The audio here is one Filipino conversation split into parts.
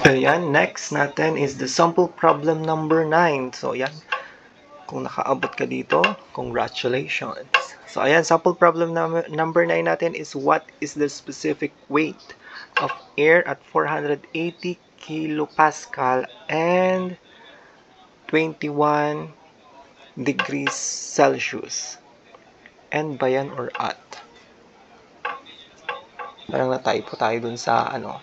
Ayan, next natin is the sample problem number 9. So, ayan, kung nakaabot ka dito, congratulations. So, ayan, sample problem number 9 natin is what is the specific weight of air at 480 kilopascal and 21 degrees Celsius. And ba yan or at? Parang na-typo tayo dun sa ano.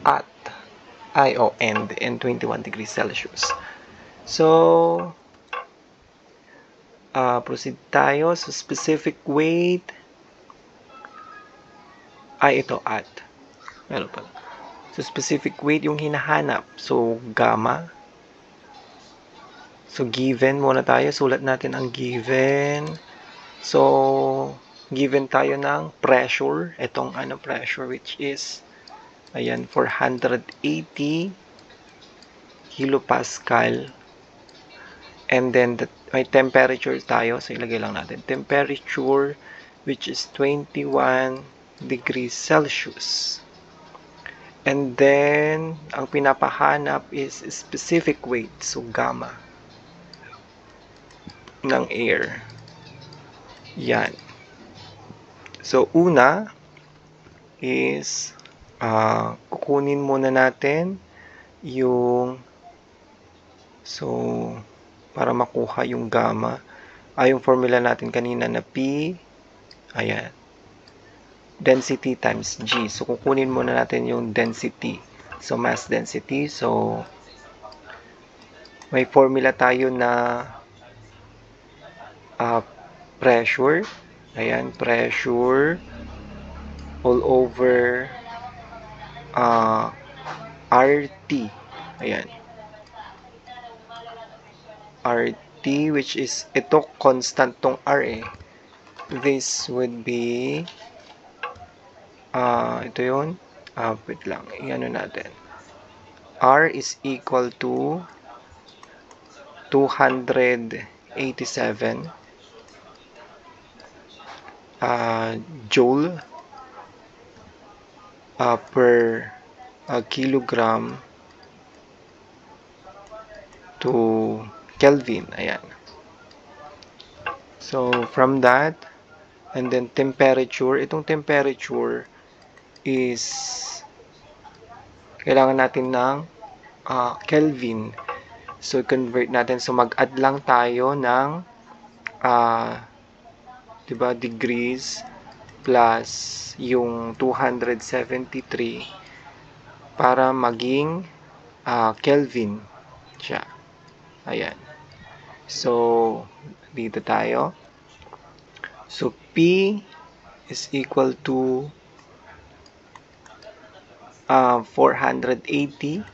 At. And 21 degrees Celsius. So, proceed tayo sa specific weight. Ito at. Meron pala. So, specific weight yung hinahanap. So, gamma. So, given muna tayo. Sulat natin ang given. So, given tayo ng pressure. Itong pressure which is, ayan, 480 kilopascal. And then, may temperature tayo. So, ilagay lang natin. Temperature which is 21 degrees Celsius. And then, ang pinapahanap is specific weight. So, gamma ng air. Yan. So, una is kukunin muna natin yung para makuha yung gamma. Yung formula natin kanina na P, ayan, density times G. So, kukunin muna natin yung density. So, mass density. So, may formula tayo na pressure. Ayan, pressure all over RT. Ayan. RT, which is, ito constant tong R eh. This would be, ito yun. Wait lang, i-ano natin. R is equal to 287 joule per kilogram to Kelvin. Ayan. So, from that, and then temperature. Itong temperature is kailangan natin ng Kelvin. So, convert natin. So, mag-add lang tayo ng diba, degrees plus yung 273 para maging Kelvin siya. Ayan. So, dito tayo. So, P is equal to 480.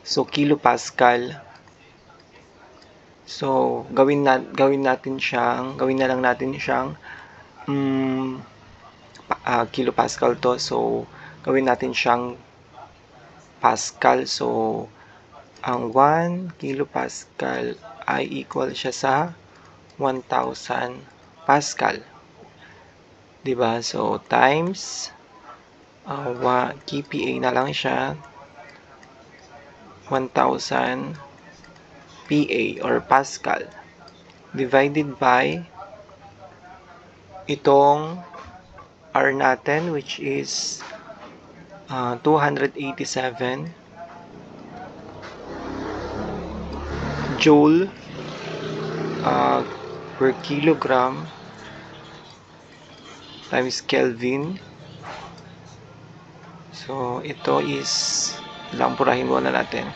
So, kilopascal. So, gawin na lang natin siyang kilopascal to. So, gawin natin siyang pascal. So, ang 1 kilopascal ay equal siya sa 1,000 pascal. Diba? So, times kPa na lang siya, 1,000 PA or Pascal divided by itong R natin which is 287 joule per kilogram times Kelvin. So, ito is purahin muna natin.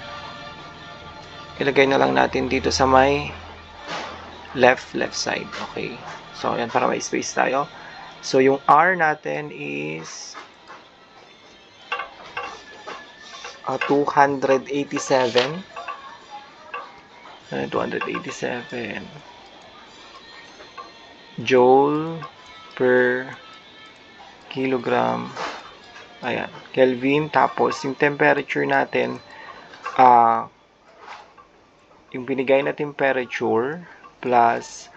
Ilagay na lang natin dito sa may left side. Okay. So, ayan, para may space tayo. So, yung R natin is 287 joule per kilogram. Ayan, Kelvin. Tapos, yung temperature natin, yung binigay na temperature plus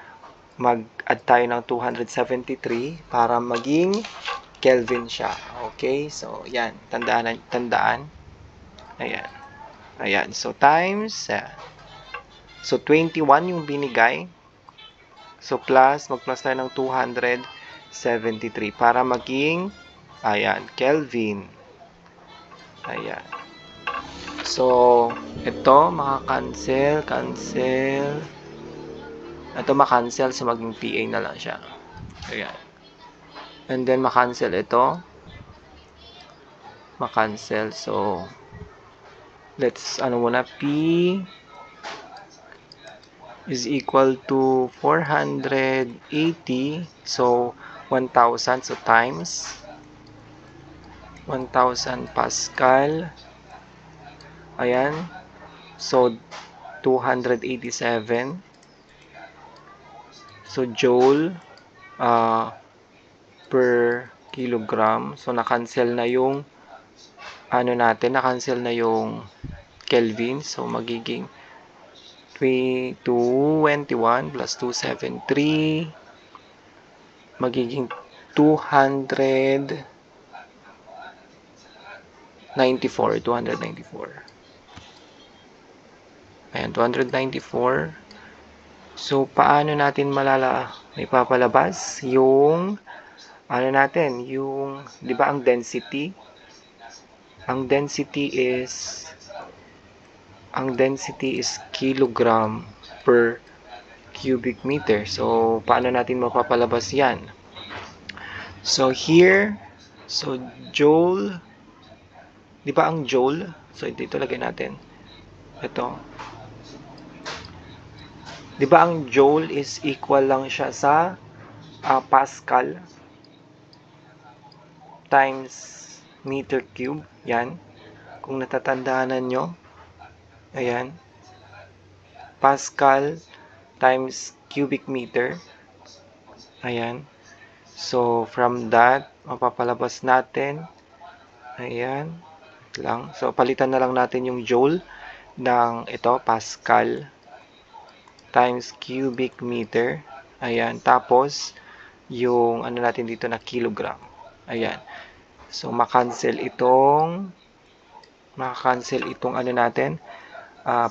mag-add tayo ng 273 para maging Kelvin siya. Okay? So, yan. Tandaan. Ayan. Ayan. So, times. So, 21 yung binigay. So, mag-plus tayo ng 273 para maging, ayan, Kelvin. Ayan. So, ito, maka-cancel. Ito makancel, so maging PA na lang siya. Ayan. And then makancel ito. Makancel. So, let's, muna, P is equal to 480. So, 1,000. So, times 1,000 Pascal. Ayan. So, 287. So, Joule per kilogram. So, na-cancel na yung na-cancel na yung Kelvin. So, magiging 221 plus 273 magiging 294. Ayan, 294. So, paano natin may papalabas yung yung, di ba, ang density? Ang density is kilogram per cubic meter. So, paano natin mapapalabas yan? So, here, so, joule, di ba ang joule? So, dito lagay natin. Ito. Di ba ang joule is equal lang siya sa Pascal times meter cube. Yan. Kung natatandaan nyo. Ayan. Pascal times cubic meter. Ayan. So, from that, mapapalabas natin. Ayan. Lang. So, palitan na lang natin yung joule ng ito, Pascal times cubic meter. Ayan. Tapos, yung natin dito na kilogram. Ayan. So, makancel itong natin.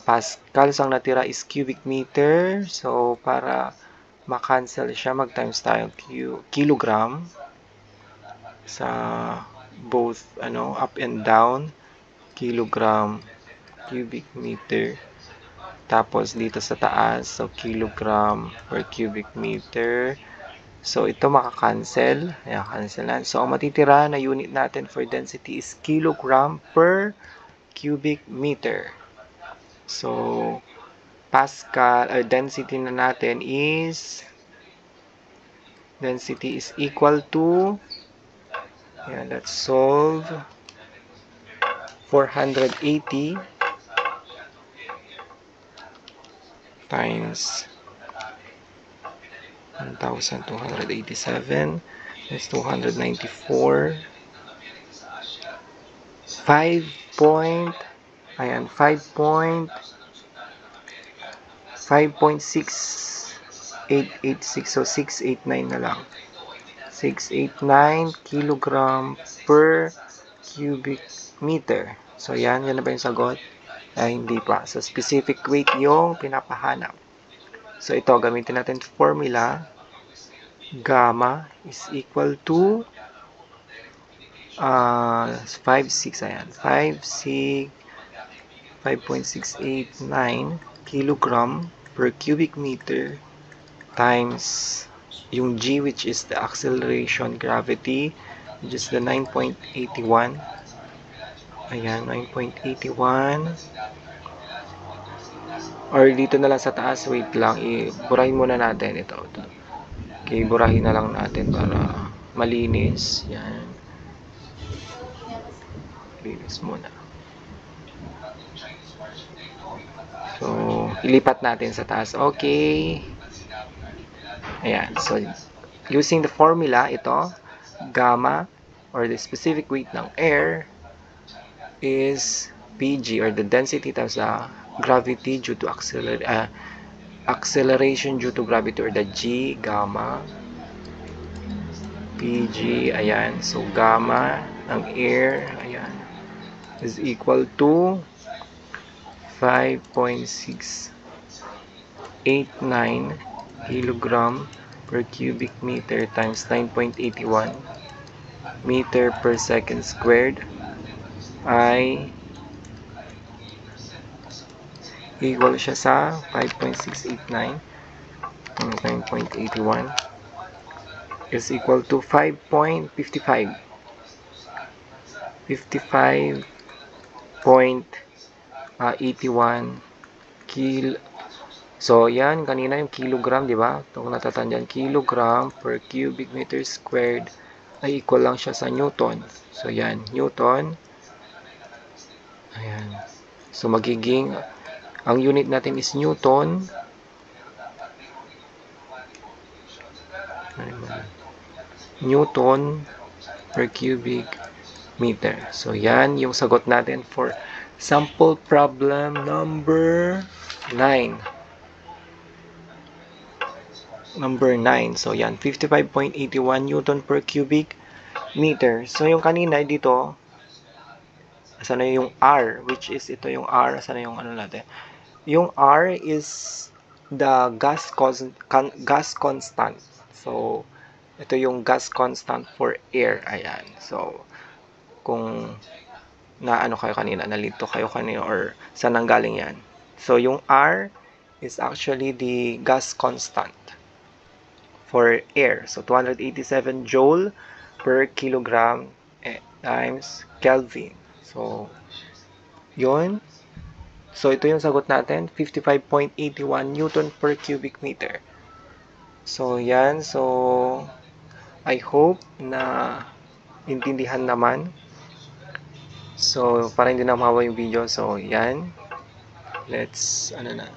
Pascal, ang natira is cubic meter. So, para makancel siya, mag-times tayo kilogram sa both, up and down. Kilogram, cubic meter. Tapos, dito sa taas, so, kilogram per cubic meter. So, ito maka-cancel. Ayan, cancelan. So, ang matitira na unit natin for density is kilogram per cubic meter. So, Pascal, density na natin is equal to, ayan, let's solve, 480 times 1,287 is 294. 5.6886, so 689 na lang. 689 kilogram per cubic meter. So, yan na ba yung sagot? Ay, hindi pa. So, specific weight yung pinapahanap. So, ito, gamitin natin formula. Gamma is equal to 5.6, ayan. 5.689 kilogram per cubic meter times yung G, which is the acceleration gravity, which is the 9.81. Ayan, 9.81. Or dito na lang sa taas, wait lang, burahin muna natin ito. Okay, burahin na lang natin para malinis. Yan. Linis muna. So, ilipat natin sa taas. Okay. Ayan. So, using the formula, ito, gamma, or the specific weight ng air, is Pg, or the density times the gravity due to acceleration due to gravity or the G, gamma, PG, ayan. So, gamma ng air, ayan, is equal to 5.689 kilogram per cubic meter times 9.81 meter per second squared ay equal siya sa 5.689 9.81 is equal to 5.55 55.81 kil. So, yan, kanina yung kilogram, di ba? Ito kung natatandaan, kilogram per cubic meter squared ay equal lang siya sa Newton. So, yan, Newton. Ayan. So, magiging, ang unit natin is Newton. Newton per cubic meter. So, yan yung sagot natin for sample problem number 9. Number 9. So, yan. 55.81 Newton per cubic meter. So, yung kanina dito, asan na yung R? Which is, ito yung R. Asan na yung ano natin? Yung R is the gas constant. So, ito yung gas constant for air. Ayan. So, kung naano kayo kanina, nalito kayo kanina, or saan nanggaling yan? So, yung R is actually the gas constant for air. So, 287 joule per kilogram times Kelvin. So, yun. So, ito yung sagot natin, 55.81 Newton per cubic meter. So, yan. So, I hope na intindihan naman. So, para hindi na mahawa yung video. So, yan. Let's, ano na.